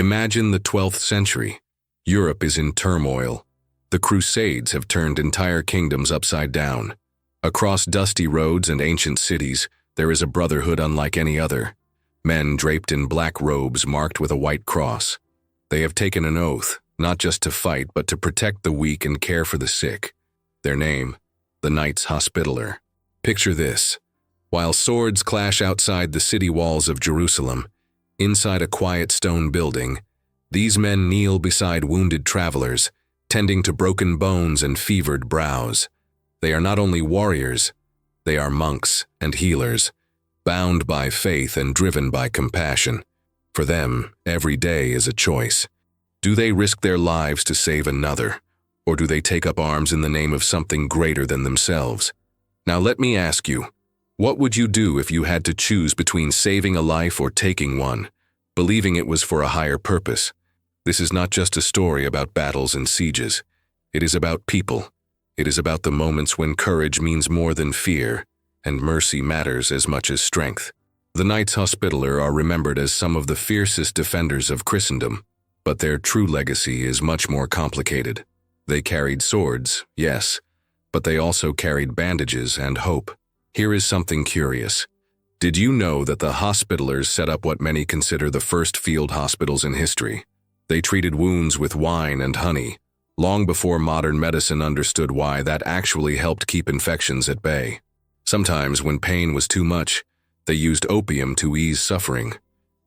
Imagine the 12th century. Europe is in turmoil. The Crusades have turned entire kingdoms upside down. Across dusty roads and ancient cities, there is a brotherhood unlike any other. Men draped in black robes marked with a white cross. They have taken an oath, not just to fight, but to protect the weak and care for the sick. Their name, the Knights Hospitaller. Picture this. While swords clash outside the city walls of Jerusalem, inside a quiet stone building, these men kneel beside wounded travelers, tending to broken bones and fevered brows. They are not only warriors, they are monks and healers, bound by faith and driven by compassion. For them, every day is a choice. Do they risk their lives to save another, or do they take up arms in the name of something greater than themselves? Now let me ask you, what would you do if you had to choose between saving a life or taking one, believing it was for a higher purpose? This is not just a story about battles and sieges. It is about people. It is about the moments when courage means more than fear, and mercy matters as much as strength. The Knights Hospitaller are remembered as some of the fiercest defenders of Christendom, but their true legacy is much more complicated. They carried swords, yes, but they also carried bandages and hope. Here is something curious. Did you know that the Hospitallers set up what many consider the first field hospitals in history? They treated wounds with wine and honey, long before modern medicine understood why that actually helped keep infections at bay. Sometimes, when pain was too much, they used opium to ease suffering.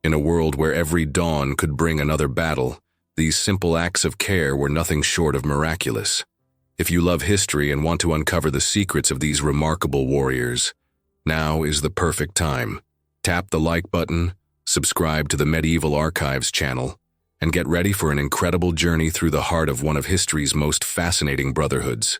In a world where every dawn could bring another battle, these simple acts of care were nothing short of miraculous. If you love history and want to uncover the secrets of these remarkable warriors, now is the perfect time. Tap the like button, subscribe to the Medieval Archives channel, and get ready for an incredible journey through the heart of one of history's most fascinating brotherhoods.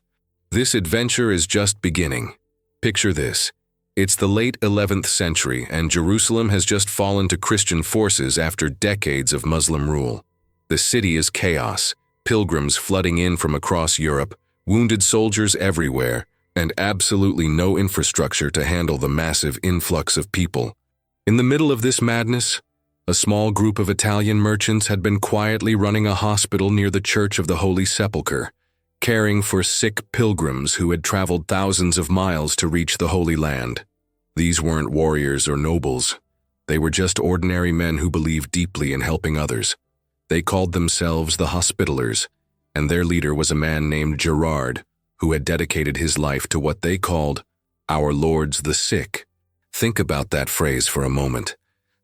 This adventure is just beginning. Picture this. It's the late 11th century, and Jerusalem has just fallen to Christian forces after decades of Muslim rule. The city is chaos, pilgrims flooding in from across Europe, wounded soldiers everywhere, and absolutely no infrastructure to handle the massive influx of people. In the middle of this madness, a small group of Italian merchants had been quietly running a hospital near the Church of the Holy Sepulchre, caring for sick pilgrims who had traveled thousands of miles to reach the Holy Land. These weren't warriors or nobles. They were just ordinary men who believed deeply in helping others. They called themselves the Hospitallers, and their leader was a man named Gerard, who had dedicated his life to what they called our Lord's the sick. Think about that phrase for a moment.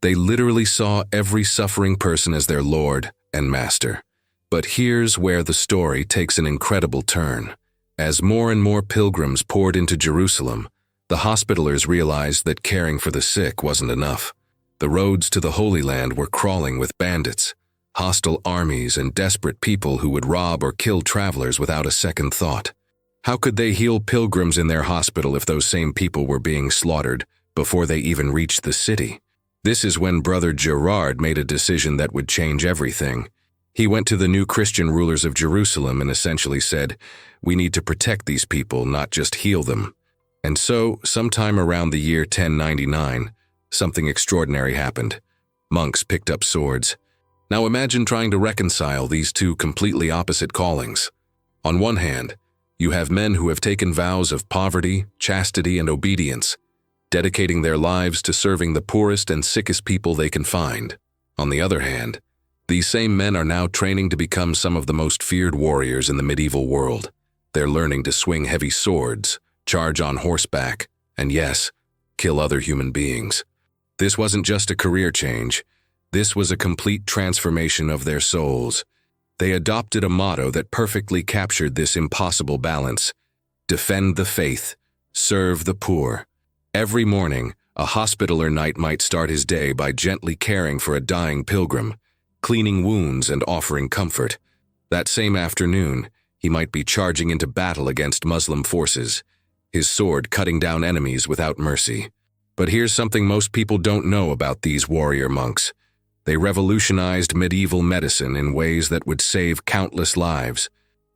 They literally saw every suffering person as their Lord and Master. But here's where the story takes an incredible turn. As more and more pilgrims poured into Jerusalem, the Hospitallers realized that caring for the sick wasn't enough. The roads to the Holy Land were crawling with bandits, hostile armies, and desperate people who would rob or kill travelers without a second thought. How could they heal pilgrims in their hospital if those same people were being slaughtered before they even reached the city? This is when Brother Gerard made a decision that would change everything. He went to the new Christian rulers of Jerusalem and essentially said, "We need to protect these people, not just heal them." And so, sometime around the year 1099, something extraordinary happened. Monks picked up swords. Now imagine trying to reconcile these two completely opposite callings. On one hand, you have men who have taken vows of poverty, chastity, and obedience, dedicating their lives to serving the poorest and sickest people they can find. On the other hand, these same men are now training to become some of the most feared warriors in the medieval world. They're learning to swing heavy swords, charge on horseback, and yes, kill other human beings. This wasn't just a career change. This was a complete transformation of their souls. They adopted a motto that perfectly captured this impossible balance: defend the faith, serve the poor. Every morning, a Hospitaller knight might start his day by gently caring for a dying pilgrim, cleaning wounds and offering comfort. That same afternoon, he might be charging into battle against Muslim forces, his sword cutting down enemies without mercy. But here's something most people don't know about these warrior monks. They revolutionized medieval medicine in ways that would save countless lives.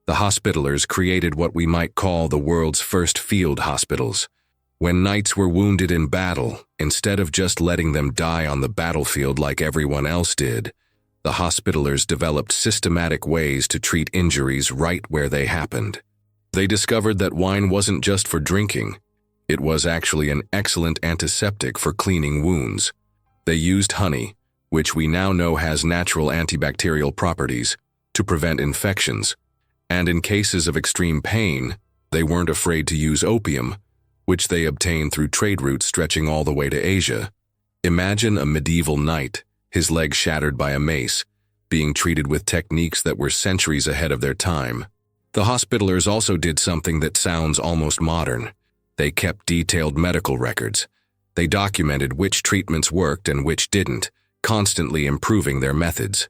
The Hospitallers created what we might call the world's first field hospitals. When knights were wounded in battle, instead of just letting them die on the battlefield like everyone else did, The Hospitallers developed systematic ways to treat injuries right where they happened. They discovered that wine wasn't just for drinking. It was actually an excellent antiseptic for cleaning wounds. They used honey, which we now know has natural antibacterial properties, to prevent infections. And in cases of extreme pain, they weren't afraid to use opium, which they obtained through trade routes stretching all the way to Asia. Imagine a medieval knight, his leg shattered by a mace, being treated with techniques that were centuries ahead of their time. The Hospitallers also did something that sounds almost modern. They kept detailed medical records. They documented which treatments worked and which didn't, constantly improving their methods.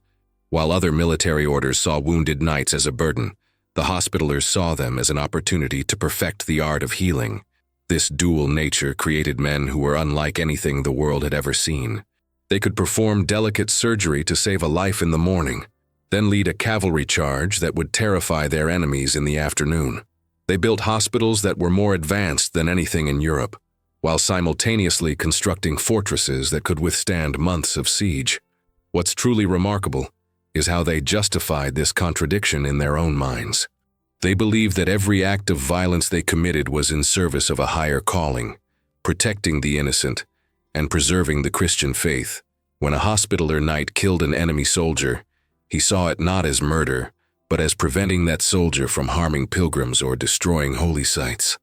While other military orders saw wounded knights as a burden, the Hospitallers saw them as an opportunity to perfect the art of healing. This dual nature created men who were unlike anything the world had ever seen. They could perform delicate surgery to save a life in the morning, then lead a cavalry charge that would terrify their enemies in the afternoon. They built hospitals that were more advanced than anything in Europe, while simultaneously constructing fortresses that could withstand months of siege. What's truly remarkable is how they justified this contradiction in their own minds. They believed that every act of violence they committed was in service of a higher calling, protecting the innocent and preserving the Christian faith. When a Hospitaller knight killed an enemy soldier, he saw it not as murder, but as preventing that soldier from harming pilgrims or destroying holy sites.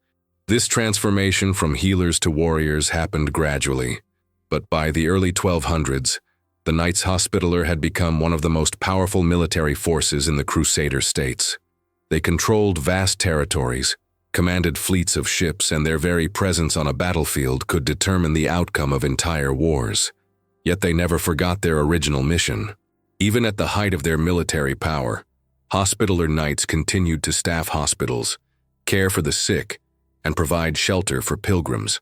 This transformation from healers to warriors happened gradually, but by the early 1200s, the Knights Hospitaller had become one of the most powerful military forces in the Crusader states. They controlled vast territories, commanded fleets of ships, and their very presence on a battlefield could determine the outcome of entire wars. Yet they never forgot their original mission. Even at the height of their military power, Hospitaller knights continued to staff hospitals, care for the sick, and provide shelter for pilgrims.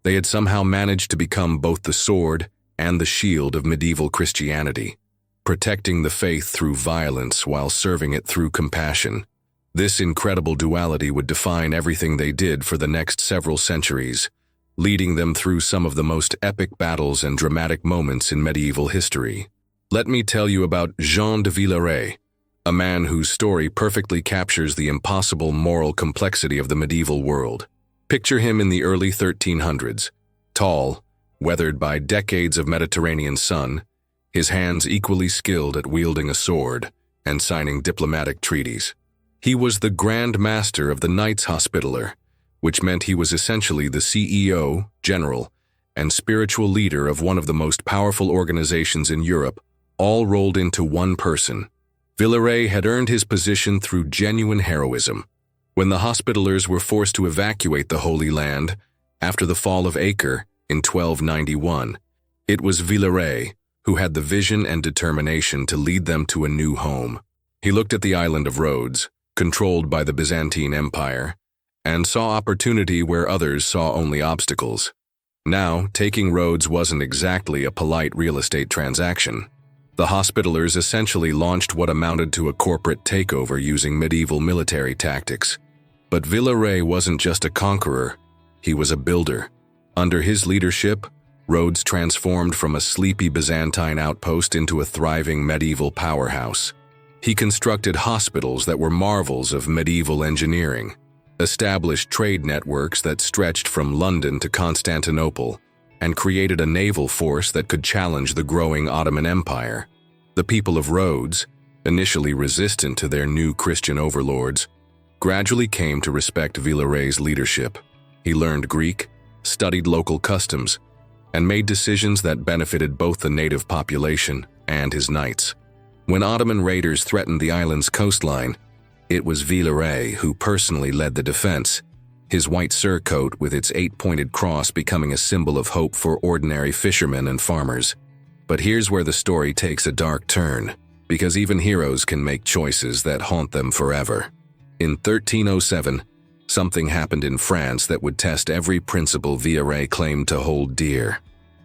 They had somehow managed to become both the sword and the shield of medieval Christianity, protecting the faith through violence while serving it through compassion. This incredible duality would define everything they did for the next several centuries, leading them through some of the most epic battles and dramatic moments in medieval history. Let me tell you about Jean de Villeray, a man whose story perfectly captures the impossible moral complexity of the medieval world. Picture him in the early 1300s, tall, weathered by decades of Mediterranean sun, his hands equally skilled at wielding a sword and signing diplomatic treaties. He was the Grand Master of the Knights Hospitaller, which meant he was essentially the CEO, general, and spiritual leader of one of the most powerful organizations in Europe, all rolled into one person. Villeray had earned his position through genuine heroism. When the Hospitallers were forced to evacuate the Holy Land after the fall of Acre in 1291, it was Villeray who had the vision and determination to lead them to a new home. He looked at the island of Rhodes, controlled by the Byzantine Empire, and saw opportunity where others saw only obstacles. Now, taking Rhodes wasn't exactly a polite real estate transaction. The Hospitallers essentially launched what amounted to a corporate takeover using medieval military tactics. But Villeray wasn't just a conqueror, he was a builder. Under his leadership, Rhodes transformed from a sleepy Byzantine outpost into a thriving medieval powerhouse. He constructed hospitals that were marvels of medieval engineering, established trade networks that stretched from London to Constantinople, and created a naval force that could challenge the growing Ottoman Empire. The people of Rhodes, initially resistant to their new Christian overlords, gradually came to respect Villeray's leadership. He learned Greek, studied local customs, and made decisions that benefited both the native population and his knights. When Ottoman raiders threatened the island's coastline, it was Villeray who personally led the defense, his white surcoat with its 8-pointed cross becoming a symbol of hope for ordinary fishermen and farmers. But here's where the story takes a dark turn, because even heroes can make choices that haunt them forever. In 1307, something happened in France that would test every principle Villeray claimed to hold dear.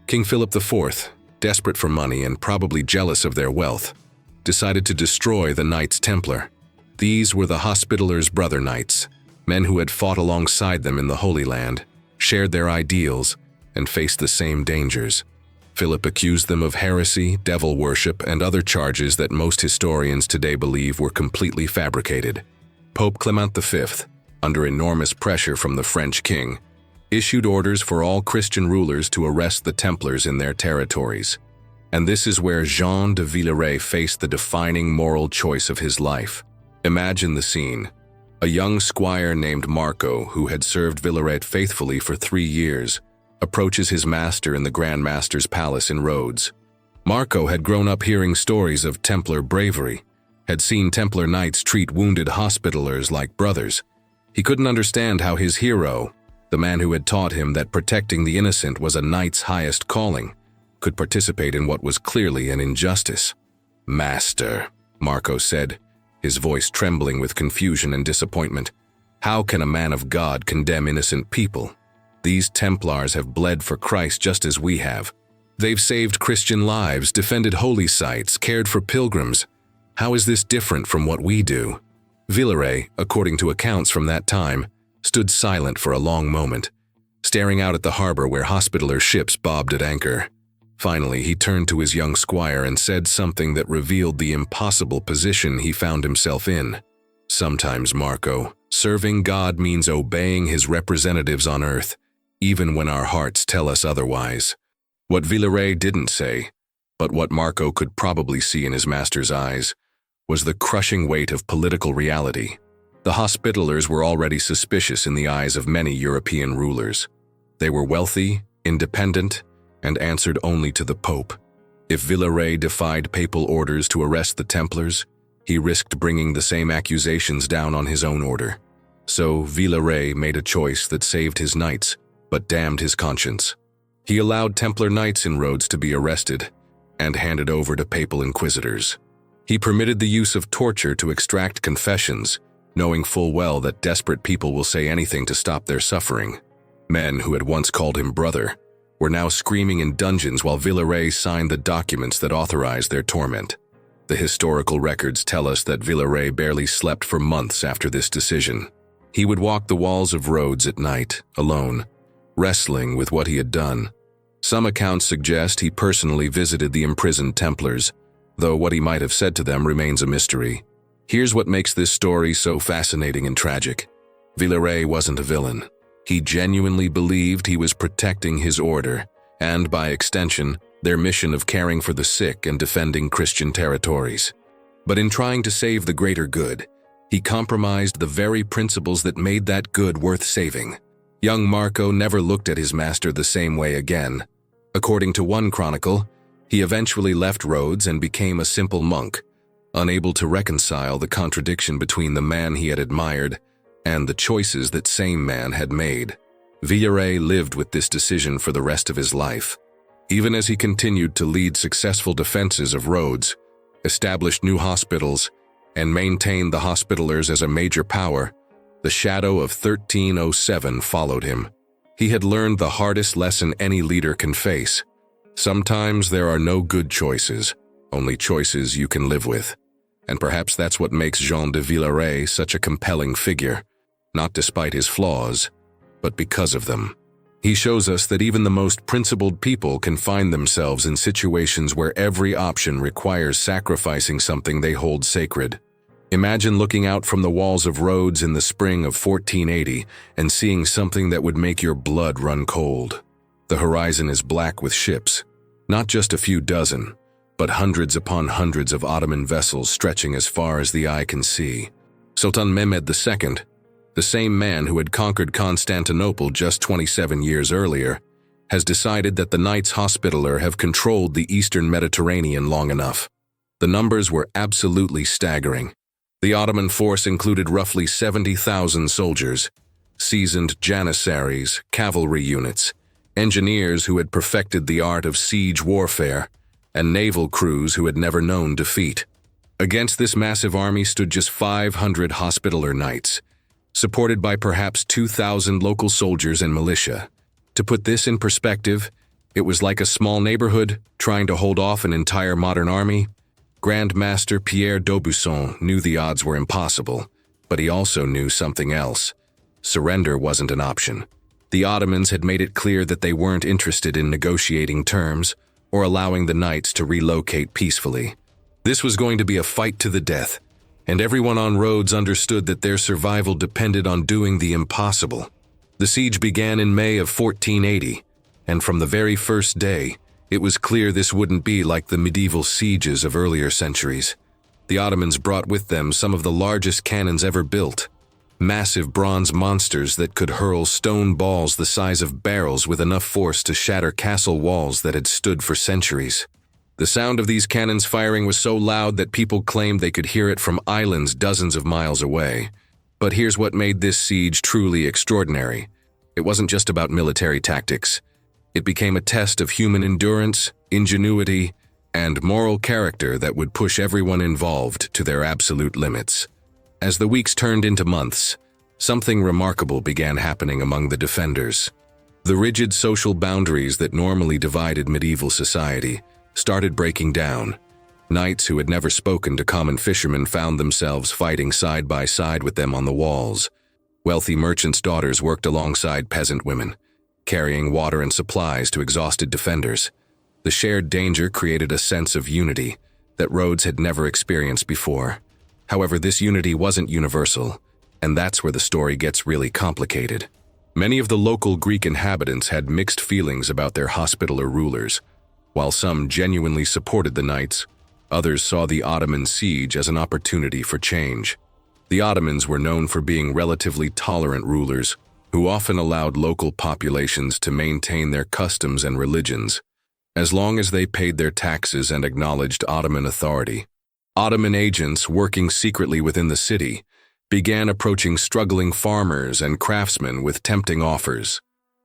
King Philip IV, desperate for money and probably jealous of their wealth, decided to destroy the Knights Templar. These were the Hospitallers' brother knights, men who had fought alongside them in the Holy Land, shared their ideals, and faced the same dangers. Philip accused them of heresy, devil worship, and other charges that most historians today believe were completely fabricated. Pope Clement V, under enormous pressure from the French king, issued orders for all Christian rulers to arrest the Templars in their territories. And this is where Jean de Villeray faced the defining moral choice of his life. Imagine the scene. A young squire named Marco, who had served Villeray faithfully for 3 years, approaches his master in the Grand Master's palace in Rhodes. Marco had grown up hearing stories of Templar bravery, had seen Templar knights treat wounded hospitallers like brothers. He couldn't understand how his hero, the man who had taught him that protecting the innocent was a knight's highest calling, could participate in what was clearly an injustice. "Master," Marco said, his voice trembling with confusion and disappointment, "how can a man of God condemn innocent people? These Templars have bled for Christ just as we have. They've saved Christian lives, defended holy sites, cared for pilgrims. How is this different from what we do?" Villeray, according to accounts from that time, stood silent for a long moment, staring out at the harbor where Hospitaller ships bobbed at anchor. Finally, he turned to his young squire and said something that revealed the impossible position he found himself in. "Sometimes, Marco, serving God means obeying his representatives on earth, even when our hearts tell us otherwise." What Villeray didn't say, but what Marco could probably see in his master's eyes, was the crushing weight of political reality. The Hospitallers were already suspicious in the eyes of many European rulers. They were wealthy, independent, and answered only to the Pope. If Villeray defied papal orders to arrest the Templars, he risked bringing the same accusations down on his own order. So Villeray made a choice that saved his knights, but damned his conscience. He allowed Templar knights in Rhodes to be arrested and handed over to papal inquisitors. He permitted the use of torture to extract confessions, knowing full well that desperate people will say anything to stop their suffering. Men who had once called him brother were now screaming in dungeons while Villeray signed the documents that authorized their torment. The historical records tell us that Villeray barely slept for months after this decision. He would walk the walls of Rhodes at night, alone, wrestling with what he had done. Some accounts suggest he personally visited the imprisoned Templars, though what he might have said to them remains a mystery. Here's what makes this story so fascinating and tragic. Villeray wasn't a villain. He genuinely believed he was protecting his order, and by extension, their mission of caring for the sick and defending Christian territories. But in trying to save the greater good, he compromised the very principles that made that good worth saving. Young Marco never looked at his master the same way again. According to one chronicle, he eventually left Rhodes and became a simple monk, unable to reconcile the contradiction between the man he had admired and the choices that same man had made. Villeray lived with this decision for the rest of his life. Even as he continued to lead successful defenses of Rhodes, established new hospitals, and maintained the Hospitallers as a major power, the shadow of 1307 followed him. He had learned the hardest lesson any leader can face. Sometimes there are no good choices, only choices you can live with. And perhaps that's what makes Jean de Villeray such a compelling figure, not despite his flaws, but because of them. He shows us that even the most principled people can find themselves in situations where every option requires sacrificing something they hold sacred. Imagine looking out from the walls of Rhodes in the spring of 1480 and seeing something that would make your blood run cold. The horizon is black with ships, not just a few dozen, but hundreds upon hundreds of Ottoman vessels stretching as far as the eye can see. Sultan Mehmed II, the same man who had conquered Constantinople just 27 years earlier, has decided that the Knights Hospitaller have controlled the eastern Mediterranean long enough. The numbers were absolutely staggering. The Ottoman force included roughly 70,000 soldiers, seasoned janissaries, cavalry units, engineers who had perfected the art of siege warfare, and naval crews who had never known defeat. Against this massive army stood just 500 Hospitaller knights, supported by perhaps 2,000 local soldiers and militia. To put this in perspective, it was like a small neighborhood trying to hold off an entire modern army. Grand Master Pierre d'Aubusson knew the odds were impossible, but he also knew something else. Surrender wasn't an option. The Ottomans had made it clear that they weren't interested in negotiating terms or allowing the knights to relocate peacefully. This was going to be a fight to the death, and everyone on Rhodes understood that their survival depended on doing the impossible. The siege began in May of 1480, and from the very first day, it was clear this wouldn't be like the medieval sieges of earlier centuries. The Ottomans brought with them some of the largest cannons ever built, massive bronze monsters that could hurl stone balls the size of barrels with enough force to shatter castle walls that had stood for centuries. The sound of these cannons firing was so loud that people claimed they could hear it from islands dozens of miles away. But here's what made this siege truly extraordinary. It wasn't just about military tactics. It became a test of human endurance, ingenuity, and moral character that would push everyone involved to their absolute limits. As the weeks turned into months, something remarkable began happening among the defenders. The rigid social boundaries that normally divided medieval society started breaking down. Knights who had never spoken to common fishermen found themselves fighting side by side with them on the walls. Wealthy merchants' daughters worked alongside peasant women, carrying water and supplies to exhausted defenders. The shared danger created a sense of unity that Rhodes had never experienced before. However, this unity wasn't universal, and that's where the story gets really complicated. Many of the local Greek inhabitants had mixed feelings about their hospitaller rulers. While some genuinely supported the knights, others saw the Ottoman siege as an opportunity for change. The Ottomans were known for being relatively tolerant rulers who often allowed local populations to maintain their customs and religions, as long as they paid their taxes and acknowledged Ottoman authority. Ottoman agents working secretly within the city began approaching struggling farmers and craftsmen with tempting offers.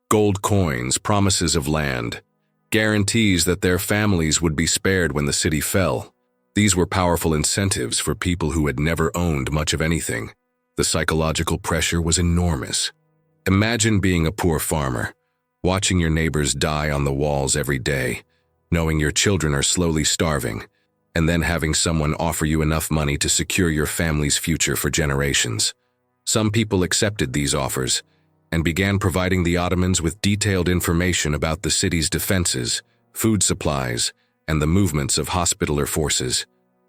Gold coins, promises of land, guarantees that their families would be spared when the city fell. These were powerful incentives for people who had never owned much of anything. The psychological pressure was enormous. Imagine being a poor farmer, watching your neighbors die on the walls every day, knowing your children are slowly starving, and then having someone offer you enough money to secure your family's future for generations. Some people accepted these offers and began providing the Ottomans with detailed information about the city's defenses, food supplies, and the movements of hospitaller forces.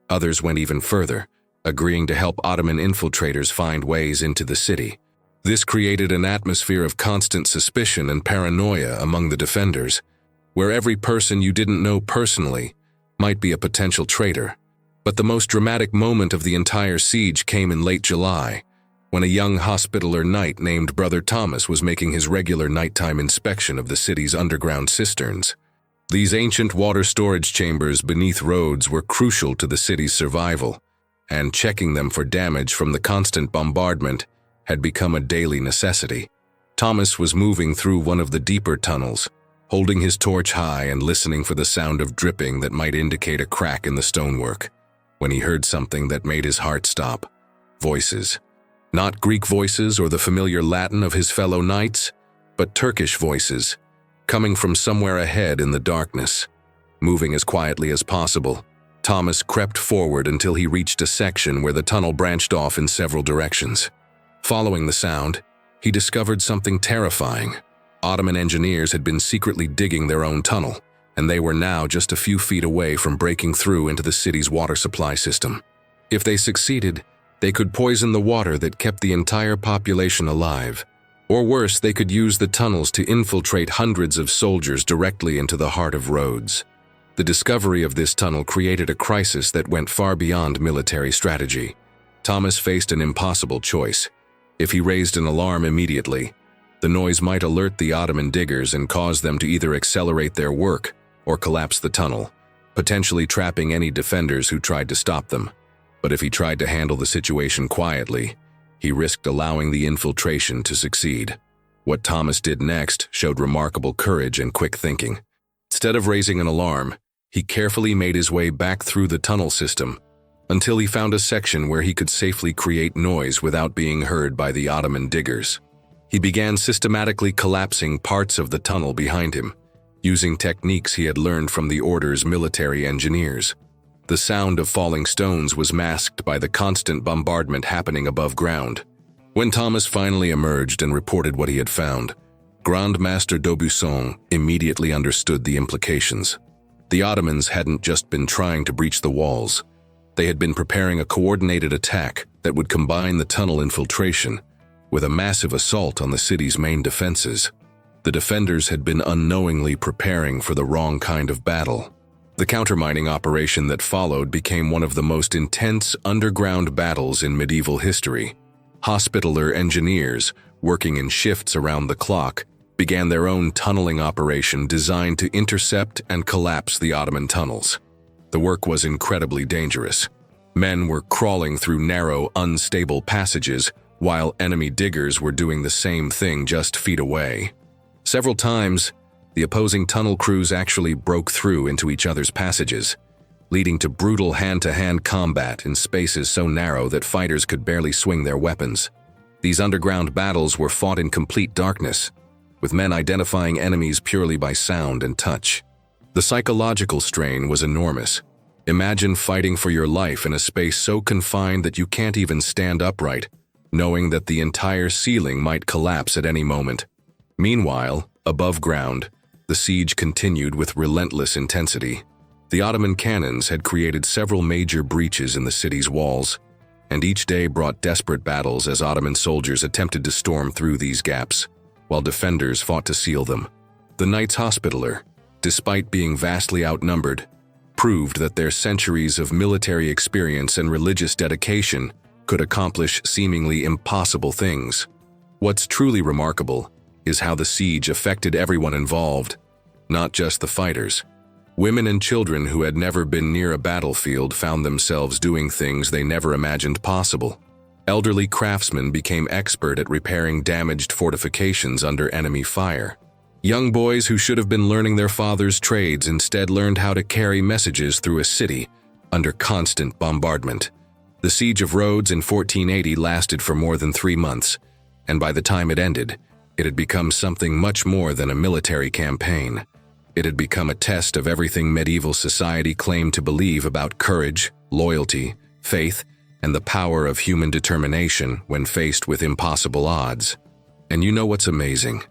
Others went even further, agreeing to help Ottoman infiltrators find ways into the city. This created an atmosphere of constant suspicion and paranoia among the defenders, where every person you didn't know personally might be a potential traitor. But the most dramatic moment of the entire siege came in late July, when a young hospitaller knight named Brother Thomas was making his regular nighttime inspection of the city's underground cisterns. These ancient water storage chambers beneath Rhodes were crucial to the city's survival, and checking them for damage from the constant bombardment had become a daily necessity. Thomas was moving through one of the deeper tunnels, holding his torch high and listening for the sound of dripping that might indicate a crack in the stonework, when he heard something that made his heart stop. Voices. Not Greek voices or the familiar Latin of his fellow knights, but Turkish voices, coming from somewhere ahead in the darkness. Moving as quietly as possible, Thomas crept forward until he reached a section where the tunnel branched off in several directions. Following the sound, he discovered something terrifying. Ottoman engineers had been secretly digging their own tunnel, and they were now just a few feet away from breaking through into the city's water supply system. If they succeeded, they could poison the water that kept the entire population alive. Or worse, they could use the tunnels to infiltrate hundreds of soldiers directly into the heart of Rhodes. The discovery of this tunnel created a crisis that went far beyond military strategy. Thomas faced an impossible choice. If he raised an alarm immediately, the noise might alert the Ottoman diggers and cause them to either accelerate their work or collapse the tunnel, potentially trapping any defenders who tried to stop them. But if he tried to handle the situation quietly, he risked allowing the infiltration to succeed. What Thomas did next showed remarkable courage and quick thinking. Instead of raising an alarm, he carefully made his way back through the tunnel system until he found a section where he could safely create noise without being heard by the Ottoman diggers. He began systematically collapsing parts of the tunnel behind him, using techniques he had learned from the Order's military engineers. The sound of falling stones was masked by the constant bombardment happening above ground. When Thomas finally emerged and reported what he had found, Grand Master d'Aubusson immediately understood the implications. The Ottomans hadn't just been trying to breach the walls. They had been preparing a coordinated attack that would combine the tunnel infiltration with a massive assault on the city's main defenses. The defenders had been unknowingly preparing for the wrong kind of battle. The countermining operation that followed became one of the most intense underground battles in medieval history. Hospitaller engineers, working in shifts around the clock, began their own tunneling operation designed to intercept and collapse the Ottoman tunnels. The work was incredibly dangerous. Men were crawling through narrow, unstable passages, while enemy diggers were doing the same thing just feet away. Several times, the opposing tunnel crews actually broke through into each other's passages, leading to brutal hand-to-hand combat in spaces so narrow that fighters could barely swing their weapons. These underground battles were fought in complete darkness, with men identifying enemies purely by sound and touch. The psychological strain was enormous. Imagine fighting for your life in a space so confined that you can't even stand upright, knowing that the entire ceiling might collapse at any moment. Meanwhile, above ground, the siege continued with relentless intensity. The Ottoman cannons had created several major breaches in the city's walls, and each day brought desperate battles as Ottoman soldiers attempted to storm through these gaps, while defenders fought to seal them. The Knights Hospitaller, despite being vastly outnumbered, proved that their centuries of military experience and religious dedication could accomplish seemingly impossible things. What's truly remarkable is how the siege affected everyone involved, not just the fighters. Women and children who had never been near a battlefield found themselves doing things they never imagined possible. Elderly craftsmen became expert at repairing damaged fortifications under enemy fire. Young boys who should have been learning their father's trades instead learned how to carry messages through a city under constant bombardment. The Siege of Rhodes in 1480 lasted for more than 3 months, and by the time it ended, it had become something much more than a military campaign. It had become a test of everything medieval society claimed to believe about courage, loyalty, faith, and the power of human determination when faced with impossible odds. And you know what's amazing?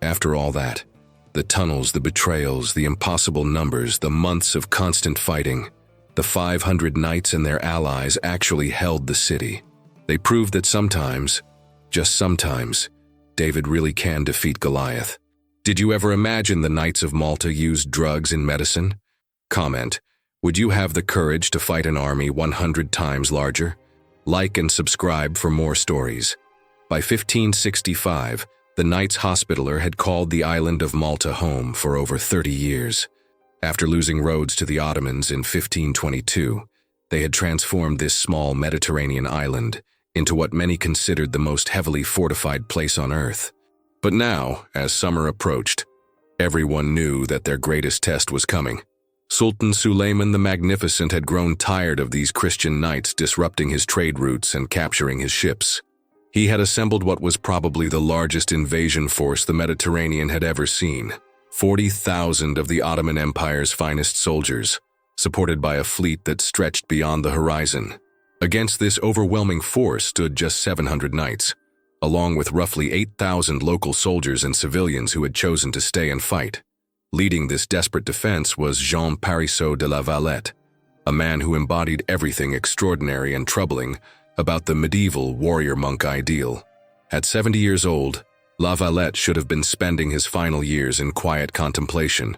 After all that, the tunnels, the betrayals, the impossible numbers, the months of constant fighting, the 500 knights and their allies actually held the city. They proved that sometimes, just sometimes, David really can defeat Goliath. Did you ever imagine the Knights of Malta used drugs in medicine? Comment, would you have the courage to fight an army 100 times larger? Like and subscribe for more stories. By 1565, the Knights Hospitaller had called the island of Malta home for over 30 years. After losing Rhodes to the Ottomans in 1522, they had transformed this small Mediterranean island into what many considered the most heavily fortified place on earth. But now, as summer approached, everyone knew that their greatest test was coming. Sultan Suleiman the Magnificent had grown tired of these Christian knights disrupting his trade routes and capturing his ships. He had assembled what was probably the largest invasion force the Mediterranean had ever seen. 40,000 of the Ottoman Empire's finest soldiers, supported by a fleet that stretched beyond the horizon. Against this overwhelming force stood just 700 knights, along with roughly 8,000 local soldiers and civilians who had chosen to stay and fight. Leading this desperate defense was Jean Parisot de la Valette, a man who embodied everything extraordinary and troubling about the medieval warrior-monk ideal. At 70 years old, La Valette should have been spending his final years in quiet contemplation,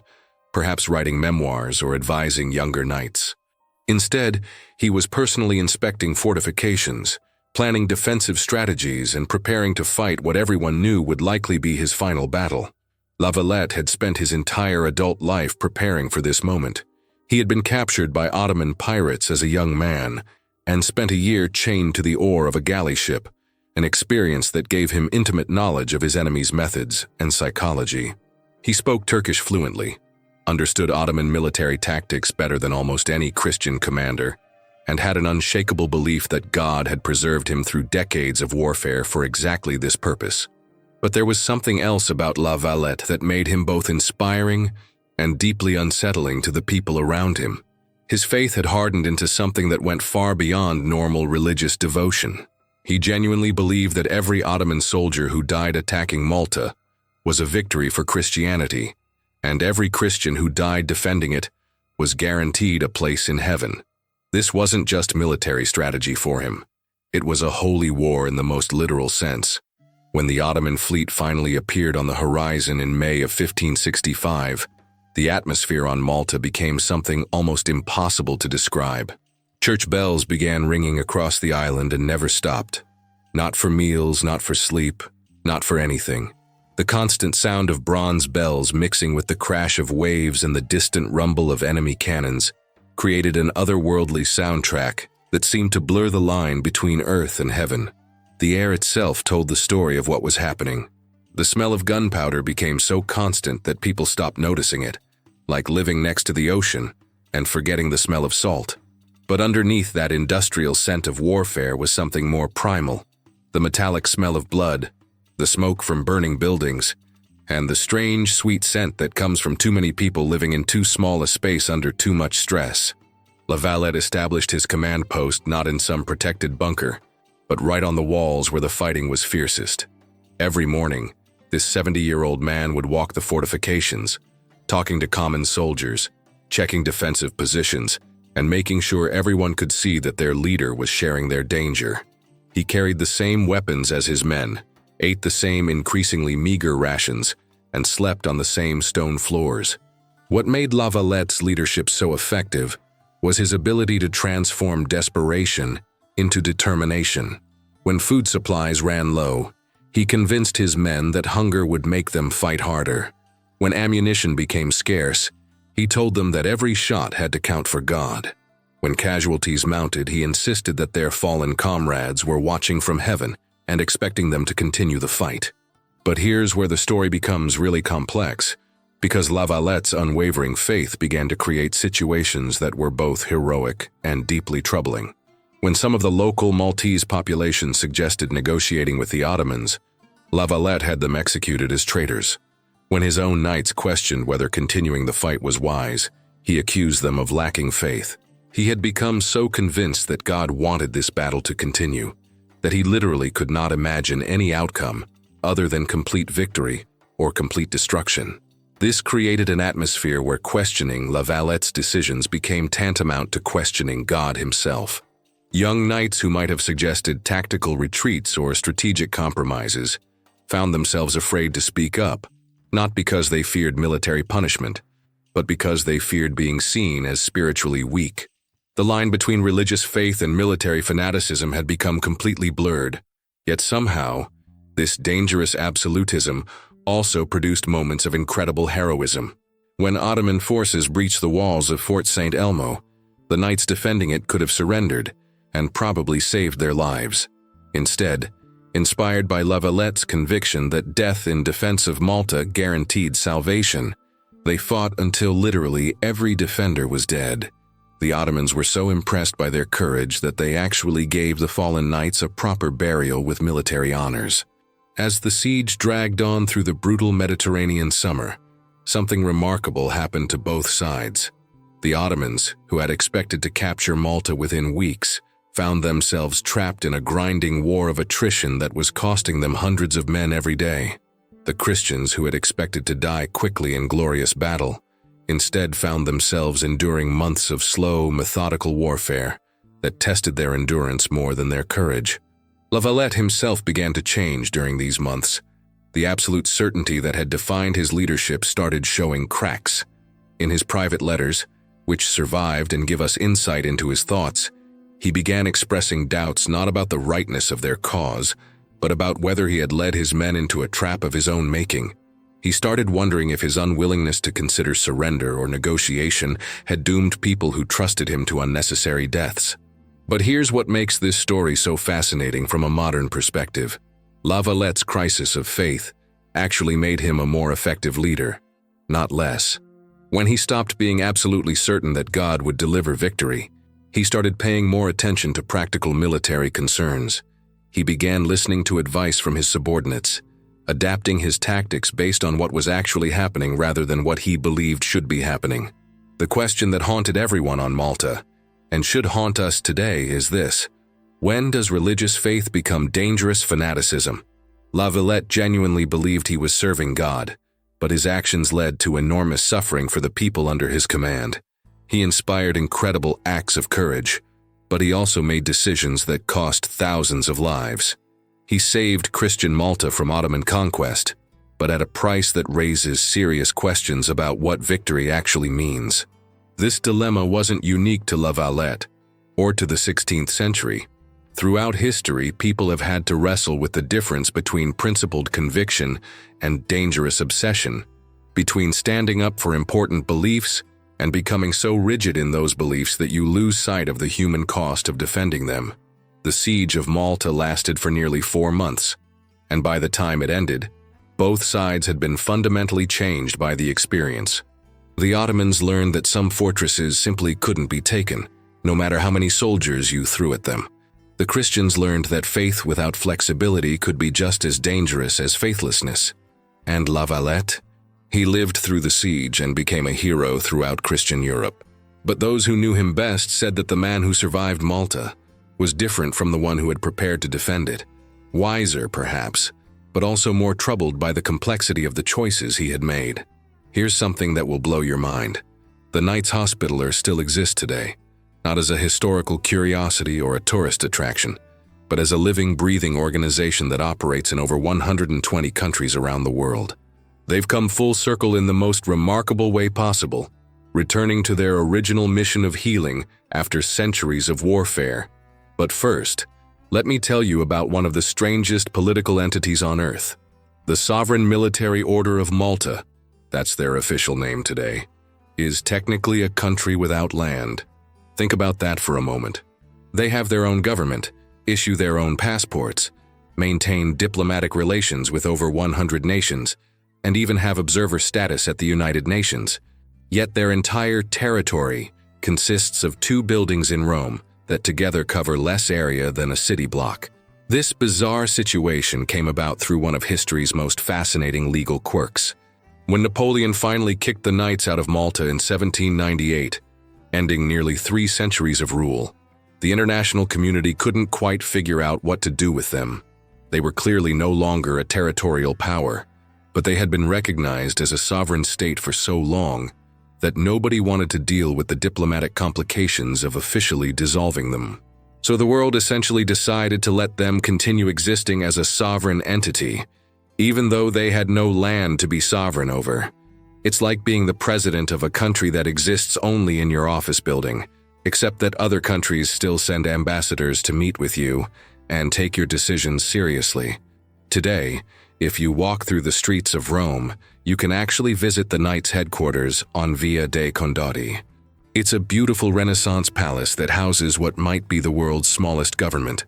perhaps writing memoirs or advising younger knights. Instead, he was personally inspecting fortifications, planning defensive strategies, and preparing to fight what everyone knew would likely be his final battle. La Valette had spent his entire adult life preparing for this moment. He had been captured by Ottoman pirates as a young man and spent a year chained to the oar of a galley ship, an experience that gave him intimate knowledge of his enemy's methods and psychology. He spoke Turkish fluently, understood Ottoman military tactics better than almost any Christian commander, and had an unshakable belief that God had preserved him through decades of warfare for exactly this purpose. But there was something else about La Valette that made him both inspiring and deeply unsettling to the people around him. His faith had hardened into something that went far beyond normal religious devotion. He genuinely believed that every Ottoman soldier who died attacking Malta was a victory for Christianity, and every Christian who died defending it was guaranteed a place in heaven. This wasn't just military strategy for him. It was a holy war in the most literal sense. When the Ottoman fleet finally appeared on the horizon in May of 1565, the atmosphere on Malta became something almost impossible to describe. Church bells began ringing across the island and never stopped. Not for meals, not for sleep, not for anything. The constant sound of bronze bells mixing with the crash of waves and the distant rumble of enemy cannons created an otherworldly soundtrack that seemed to blur the line between earth and heaven. The air itself told the story of what was happening. The smell of gunpowder became so constant that people stopped noticing it, like living next to the ocean and forgetting the smell of salt. But underneath that industrial scent of warfare was something more primal. The metallic smell of blood, the smoke from burning buildings, and the strange, sweet scent that comes from too many people living in too small a space under too much stress. La Valette established his command post not in some protected bunker, but right on the walls where the fighting was fiercest. Every morning, this 70-year-old man would walk the fortifications, talking to common soldiers, checking defensive positions, and making sure everyone could see that their leader was sharing their danger. He carried the same weapons as his men, ate the same increasingly meager rations, and slept on the same stone floors. What made La Valette's leadership so effective was his ability to transform desperation into determination. When food supplies ran low, he convinced his men that hunger would make them fight harder. When ammunition became scarce, he told them that every shot had to count for God. When casualties mounted, he insisted that their fallen comrades were watching from heaven and expecting them to continue the fight. But here's where the story becomes really complex, because La Valette's unwavering faith began to create situations that were both heroic and deeply troubling. When some of the local Maltese population suggested negotiating with the Ottomans, La Valette had them executed as traitors. When his own knights questioned whether continuing the fight was wise, he accused them of lacking faith. He had become so convinced that God wanted this battle to continue, that he literally could not imagine any outcome other than complete victory or complete destruction. This created an atmosphere where questioning La Valette's decisions became tantamount to questioning God himself. Young knights who might have suggested tactical retreats or strategic compromises found themselves afraid to speak up, not because they feared military punishment, but because they feared being seen as spiritually weak. The line between religious faith and military fanaticism had become completely blurred, yet somehow, this dangerous absolutism also produced moments of incredible heroism. When Ottoman forces breached the walls of Fort St. Elmo, the knights defending it could have surrendered and probably saved their lives. Instead, inspired by La Valette's conviction that death in defense of Malta guaranteed salvation, they fought until literally every defender was dead. The Ottomans were so impressed by their courage that they actually gave the fallen knights a proper burial with military honors. As the siege dragged on through the brutal Mediterranean summer, something remarkable happened to both sides. The Ottomans, who had expected to capture Malta within weeks, found themselves trapped in a grinding war of attrition that was costing them hundreds of men every day. The Christians, who had expected to die quickly in glorious battle, instead found themselves enduring months of slow, methodical warfare that tested their endurance more than their courage. La Valette himself began to change during these months. The absolute certainty that had defined his leadership started showing cracks. In his private letters, which survived and give us insight into his thoughts, he began expressing doubts not about the rightness of their cause, but about whether he had led his men into a trap of his own making. He started wondering if his unwillingness to consider surrender or negotiation had doomed people who trusted him to unnecessary deaths. But here's what makes this story so fascinating from a modern perspective. La Valette's crisis of faith actually made him a more effective leader, not less. When he stopped being absolutely certain that God would deliver victory, he started paying more attention to practical military concerns. He began listening to advice from his subordinates, adapting his tactics based on what was actually happening rather than what he believed should be happening. The question that haunted everyone on Malta, and should haunt us today, is this: when does religious faith become dangerous fanaticism? La Valette genuinely believed he was serving God, but his actions led to enormous suffering for the people under his command. He inspired incredible acts of courage, but he also made decisions that cost thousands of lives. He saved Christian Malta from Ottoman conquest, but at a price that raises serious questions about what victory actually means. This dilemma wasn't unique to La Valette or to the 16th century. Throughout history, people have had to wrestle with the difference between principled conviction and dangerous obsession, between standing up for important beliefs and becoming so rigid in those beliefs that you lose sight of the human cost of defending them. The siege of Malta lasted for nearly 4 months, and by the time it ended, both sides had been fundamentally changed by the experience. The Ottomans learned that some fortresses simply couldn't be taken, no matter how many soldiers you threw at them. The Christians learned that faith without flexibility could be just as dangerous as faithlessness. And La Valette? He lived through the siege and became a hero throughout Christian Europe. But those who knew him best said that the man who survived Malta was different from the one who had prepared to defend it. Wiser, perhaps, but also more troubled by the complexity of the choices he had made. Here's something that will blow your mind. The Knights Hospitaller still exists today, not as a historical curiosity or a tourist attraction, but as a living, breathing organization that operates in over 120 countries around the world. They've come full circle in the most remarkable way possible, returning to their original mission of healing after centuries of warfare. But first, let me tell you about one of the strangest political entities on Earth. The Sovereign Military Order of Malta, that's their official name today, is technically a country without land. Think about that for a moment. They have their own government, issue their own passports, maintain diplomatic relations with over 100 nations, and even have observer status at the United Nations. Yet their entire territory consists of 2 buildings in Rome that together cover less area than a city block. This bizarre situation came about through one of history's most fascinating legal quirks. When Napoleon finally kicked the Knights out of Malta in 1798, ending nearly 3 centuries of rule, the international community couldn't quite figure out what to do with them. They were clearly no longer a territorial power, but they had been recognized as a sovereign state for so long that nobody wanted to deal with the diplomatic complications of officially dissolving them. So the world essentially decided to let them continue existing as a sovereign entity, even though they had no land to be sovereign over. It's like being the president of a country that exists only in your office building, except that other countries still send ambassadors to meet with you and take your decisions seriously. Today, if you walk through the streets of Rome, you can actually visit the Knights' headquarters on Via dei Condotti. It's a beautiful Renaissance palace that houses what might be the world's smallest government.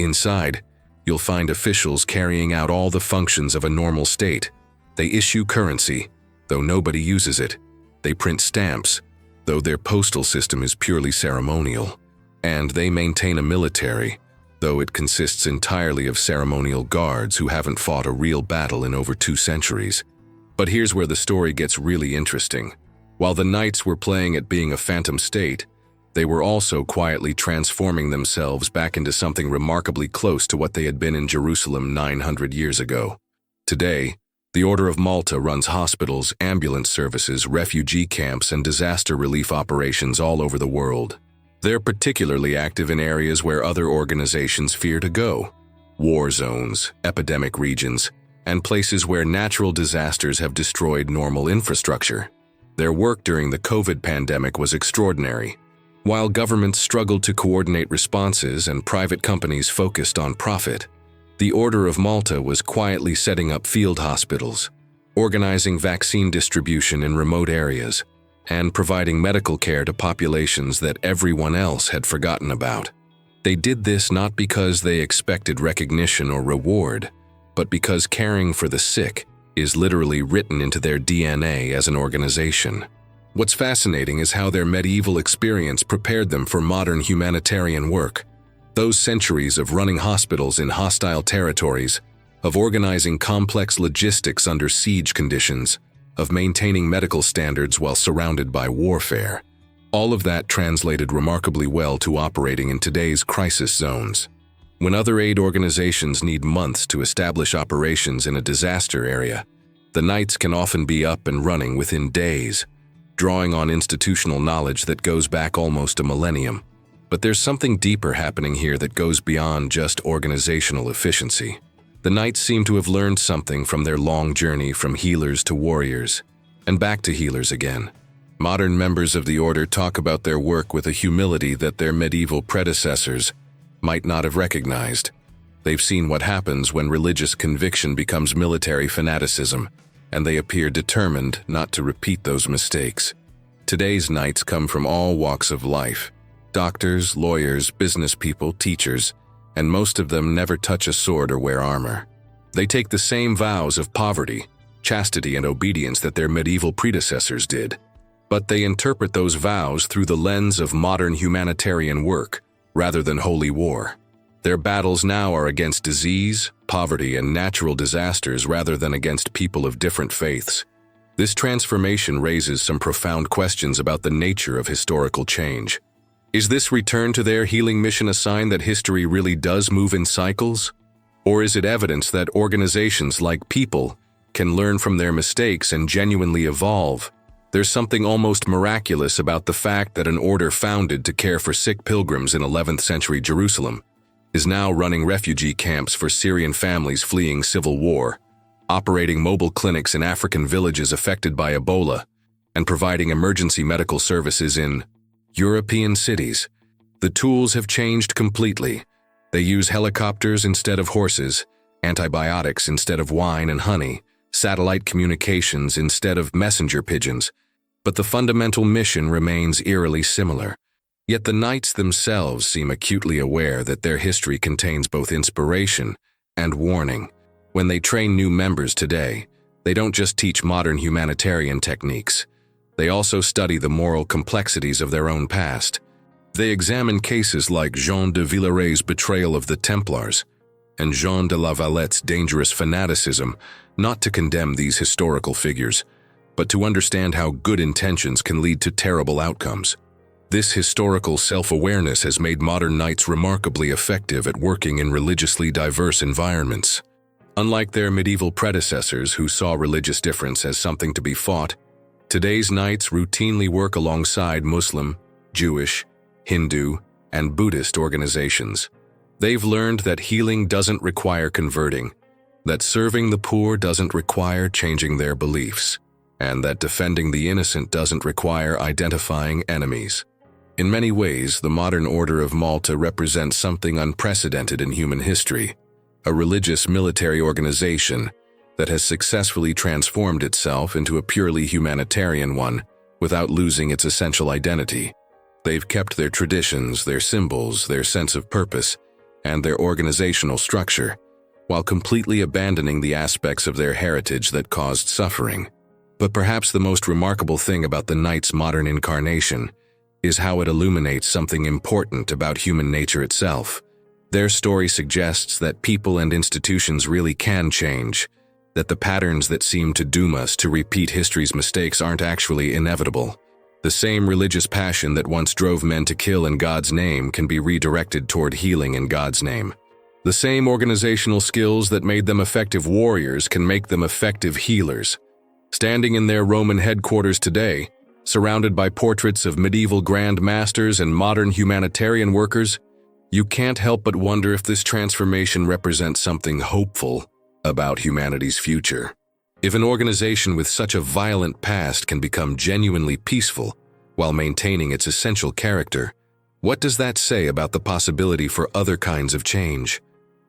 Inside, you'll find officials carrying out all the functions of a normal state. They issue currency, though nobody uses it. They print stamps, though their postal system is purely ceremonial. And they maintain a military, though it consists entirely of ceremonial guards who haven't fought a real battle in over 2 centuries. But here's where the story gets really interesting. While the Knights were playing at being a phantom state, they were also quietly transforming themselves back into something remarkably close to what they had been in Jerusalem 900 years ago. Today, the Order of Malta runs hospitals, ambulance services, refugee camps, and disaster relief operations all over the world. They're particularly active in areas where other organizations fear to go: war zones, epidemic regions, and places where natural disasters have destroyed normal infrastructure. Their work during the COVID pandemic was extraordinary. While governments struggled to coordinate responses and private companies focused on profit, the Order of Malta was quietly setting up field hospitals, organizing vaccine distribution in remote areas, and providing medical care to populations that everyone else had forgotten about. They did this not because they expected recognition or reward, but because caring for the sick is literally written into their DNA as an organization. What's fascinating is how their medieval experience prepared them for modern humanitarian work. Those centuries of running hospitals in hostile territories, of organizing complex logistics under siege conditions, of maintaining medical standards while surrounded by warfare. All of that translated remarkably well to operating in today's crisis zones. When other aid organizations need months to establish operations in a disaster area, the Knights can often be up and running within days. drawing on institutional knowledge that goes back almost a millennium. But there's something deeper happening here that goes beyond just organizational efficiency. The knights seem to have learned something from their long journey from healers to warriors, and back to healers again. Modern members of the order talk about their work with a humility that their medieval predecessors might not have recognized. They've seen what happens when religious conviction becomes military fanaticism, and they appear determined not to repeat those mistakes. Today's knights come from all walks of life: doctors, lawyers, business people, teachers, and most of them never touch a sword or wear armor. They take the same vows of poverty, chastity, and obedience that their medieval predecessors did, but they interpret those vows through the lens of modern humanitarian work rather than holy war. Their battles now are against disease, poverty, and natural disasters rather than against people of different faiths. This transformation raises some profound questions about the nature of historical change. Is this return to their healing mission a sign that history really does move in cycles? Or is it evidence that organizations like people can learn from their mistakes and genuinely evolve? There's something almost miraculous about the fact that an order founded to care for sick pilgrims in 11th century Jerusalem is now running refugee camps for Syrian families fleeing civil war, operating mobile clinics in African villages affected by Ebola, and providing emergency medical services in European cities. The tools have changed completely. They use helicopters instead of horses, antibiotics instead of wine and honey, satellite communications instead of messenger pigeons, but the fundamental mission remains eerily similar. Yet the knights themselves seem acutely aware that their history contains both inspiration and warning. When they train new members today, they don't just teach modern humanitarian techniques. They also study the moral complexities of their own past. They examine cases like Jean de Villeroy's betrayal of the Templars and Jean de la Valette's dangerous fanaticism, not to condemn these historical figures, but to understand how good intentions can lead to terrible outcomes. This historical self-awareness has made modern knights remarkably effective at working in religiously diverse environments. Unlike their medieval predecessors who saw religious difference as something to be fought, today's knights routinely work alongside Muslim, Jewish, Hindu, and Buddhist organizations. They've learned that healing doesn't require converting, that serving the poor doesn't require changing their beliefs, and that defending the innocent doesn't require identifying enemies. In many ways, the modern Order of Malta represents something unprecedented in human history, a religious military organization that has successfully transformed itself into a purely humanitarian one without losing its essential identity. They've kept their traditions, their symbols, their sense of purpose, and their organizational structure, while completely abandoning the aspects of their heritage that caused suffering. But perhaps the most remarkable thing about the Knights' modern incarnation is how it illuminates something important about human nature itself. Their story suggests that people and institutions really can change, that the patterns that seem to doom us to repeat history's mistakes aren't actually inevitable. The same religious passion that once drove men to kill in God's name can be redirected toward healing in God's name. The same organizational skills that made them effective warriors can make them effective healers. Standing in their Roman headquarters today, surrounded by portraits of medieval grand masters and modern humanitarian workers, you can't help but wonder if this transformation represents something hopeful about humanity's future. If an organization with such a violent past can become genuinely peaceful while maintaining its essential character, what does that say about the possibility for other kinds of change?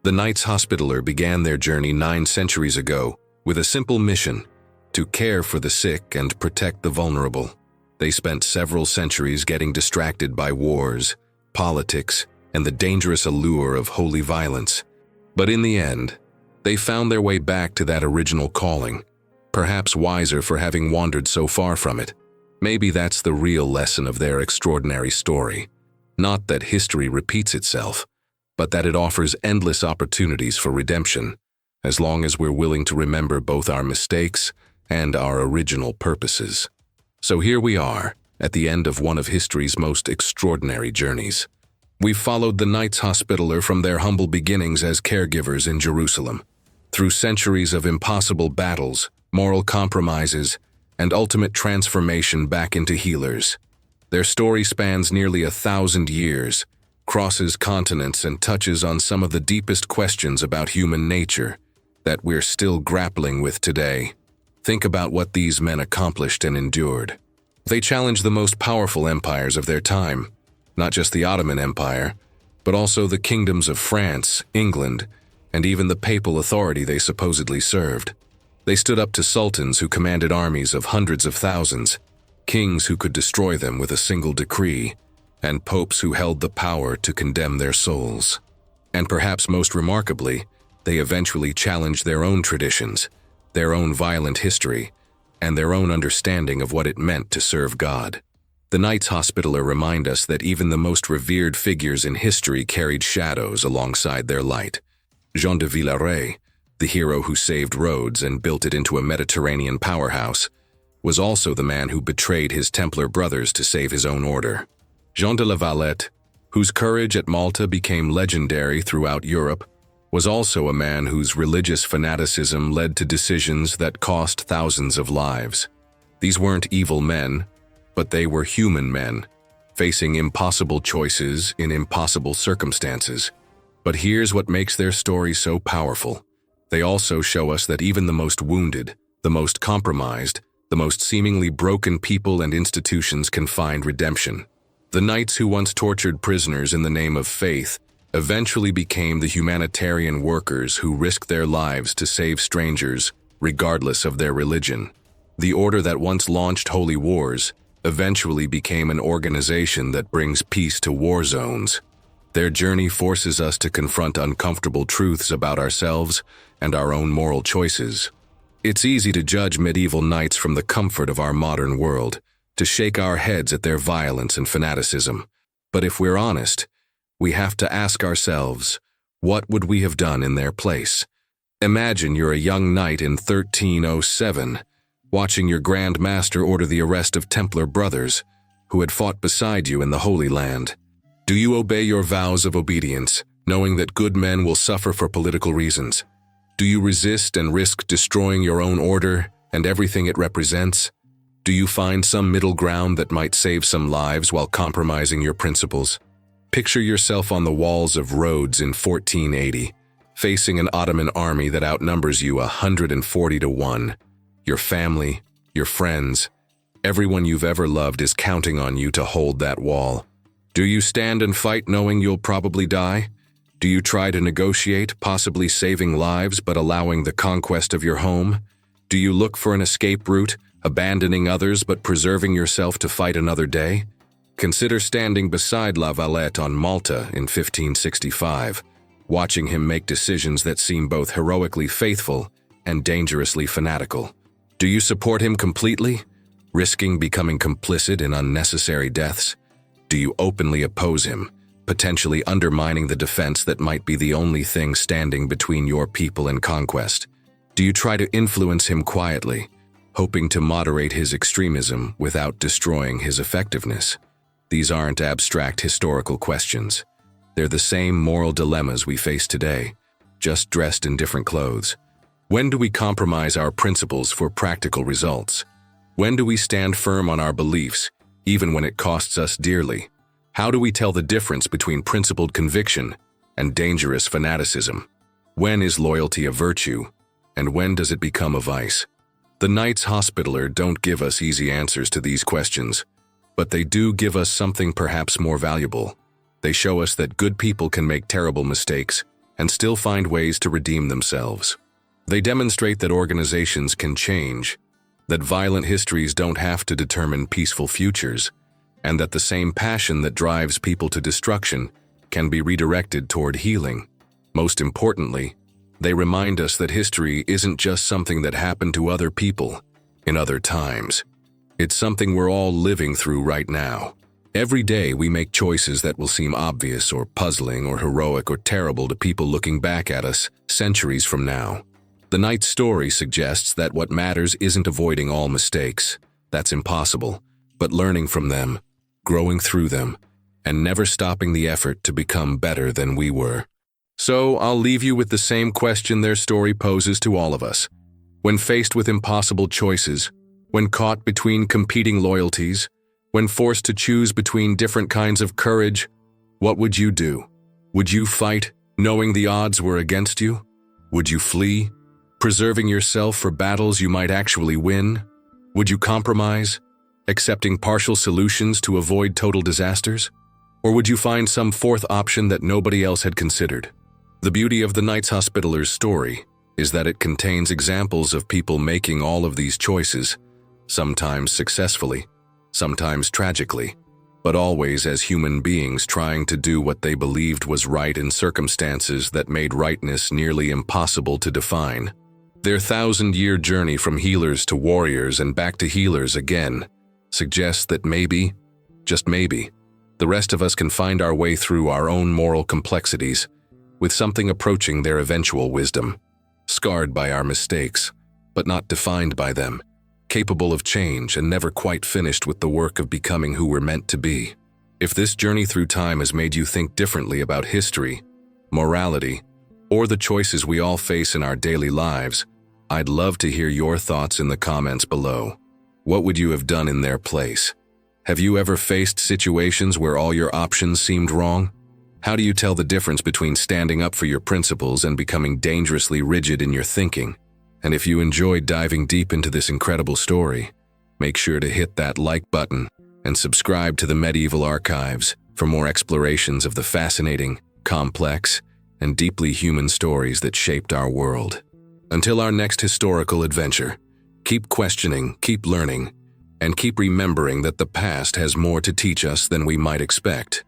The Knights Hospitaller began their journey 9 centuries ago with a simple mission: to care for the sick and protect the vulnerable. They spent several centuries getting distracted by wars, politics, and the dangerous allure of holy violence. But in the end, they found their way back to that original calling, perhaps wiser for having wandered so far from it. Maybe that's the real lesson of their extraordinary story. Not that history repeats itself, but that it offers endless opportunities for redemption, as long as we're willing to remember both our mistakes and our original purposes. So here we are, at the end of one of history's most extraordinary journeys. We've followed the Knights Hospitaller from their humble beginnings as caregivers in Jerusalem, through centuries of impossible battles, moral compromises, and ultimate transformation back into healers. Their story spans nearly 1,000 years, crosses continents, and touches on some of the deepest questions about human nature that we're still grappling with today. Think about what these men accomplished and endured. They challenged the most powerful empires of their time, not just the Ottoman Empire, but also the kingdoms of France, England, and even the papal authority they supposedly served. They stood up to sultans who commanded armies of hundreds of thousands, kings who could destroy them with a single decree, and popes who held the power to condemn their souls. And perhaps most remarkably, they eventually challenged their own traditions, their own violent history, and their own understanding of what it meant to serve God. The Knights Hospitaller remind us that even the most revered figures in history carried shadows alongside their light. Jean de Villeray, the hero who saved Rhodes and built it into a Mediterranean powerhouse, was also the man who betrayed his Templar brothers to save his own order. Jean de la Valette, whose courage at Malta became legendary throughout Europe, was also a man whose religious fanaticism led to decisions that cost thousands of lives. These weren't evil men, but they were human men, facing impossible choices in impossible circumstances. But here's what makes their story so powerful. They also show us that even the most wounded, the most compromised, the most seemingly broken people and institutions can find redemption. The knights who once tortured prisoners in the name of faith eventually became the humanitarian workers who risked their lives to save strangers, regardless of their religion. The order that once launched holy wars eventually became an organization that brings peace to war zones. Their journey forces us to confront uncomfortable truths about ourselves and our own moral choices. It's easy to judge medieval knights from the comfort of our modern world, to shake our heads at their violence and fanaticism. But if we're honest, we have to ask ourselves, what would we have done in their place? Imagine you're a young knight in 1307, watching your Grand Master order the arrest of Templar brothers who had fought beside you in the Holy Land. Do you obey your vows of obedience, knowing that good men will suffer for political reasons? Do you resist and risk destroying your own order and everything it represents? Do you find some middle ground that might save some lives while compromising your principles? Picture yourself on the walls of Rhodes in 1480, facing an Ottoman army that outnumbers you 140 to 1. Your family, your friends, everyone you've ever loved is counting on you to hold that wall. Do you stand and fight knowing you'll probably die? Do you try to negotiate, possibly saving lives but allowing the conquest of your home? Do you look for an escape route, abandoning others but preserving yourself to fight another day? Consider standing beside La Valette on Malta in 1565, watching him make decisions that seem both heroically faithful and dangerously fanatical. Do you support him completely, risking becoming complicit in unnecessary deaths? Do you openly oppose him, potentially undermining the defense that might be the only thing standing between your people and conquest? Do you try to influence him quietly, hoping to moderate his extremism without destroying his effectiveness? These aren't abstract historical questions. They're the same moral dilemmas we face today, just dressed in different clothes. When do we compromise our principles for practical results? When do we stand firm on our beliefs, even when it costs us dearly? How do we tell the difference between principled conviction and dangerous fanaticism? When is loyalty a virtue, and when does it become a vice? The Knights Hospitaller don't give us easy answers to these questions, but they do give us something perhaps more valuable. They show us that good people can make terrible mistakes and still find ways to redeem themselves. They demonstrate that organizations can change, that violent histories don't have to determine peaceful futures, and that the same passion that drives people to destruction can be redirected toward healing. Most importantly, they remind us that history isn't just something that happened to other people in other times. It's something we're all living through right now. Every day we make choices that will seem obvious or puzzling or heroic or terrible to people looking back at us centuries from now. The knight's story suggests that what matters isn't avoiding all mistakes. That's impossible. But learning from them, growing through them, and never stopping the effort to become better than we were. So I'll leave you with the same question their story poses to all of us. When faced with impossible choices, When caught between competing loyalties, when forced to choose between different kinds of courage, what would you do? Would you fight, knowing the odds were against you? Would you flee, preserving yourself for battles you might actually win? Would you compromise, accepting partial solutions to avoid total disasters? Or would you find some fourth option that nobody else had considered? The beauty of the Knights Hospitaler's story is that it contains examples of people making all of these choices, sometimes successfully, sometimes tragically, but always as human beings trying to do what they believed was right in circumstances that made rightness nearly impossible to define. Their 1,000-year journey from healers to warriors and back to healers again suggests that maybe, just maybe, the rest of us can find our way through our own moral complexities with something approaching their eventual wisdom, scarred by our mistakes, but not defined by them, capable of change and never quite finished with the work of becoming who we're meant to be. If this journey through time has made you think differently about history, morality, or the choices we all face in our daily lives, I'd love to hear your thoughts in the comments below. What would you have done in their place? Have you ever faced situations where all your options seemed wrong? How do you tell the difference between standing up for your principles and becoming dangerously rigid in your thinking? And if you enjoyed diving deep into this incredible story, make sure to hit that like button and subscribe to the Medieval Archives for more explorations of the fascinating, complex, and deeply human stories that shaped our world. Until our next historical adventure, keep questioning, keep learning, and keep remembering that the past has more to teach us than we might expect.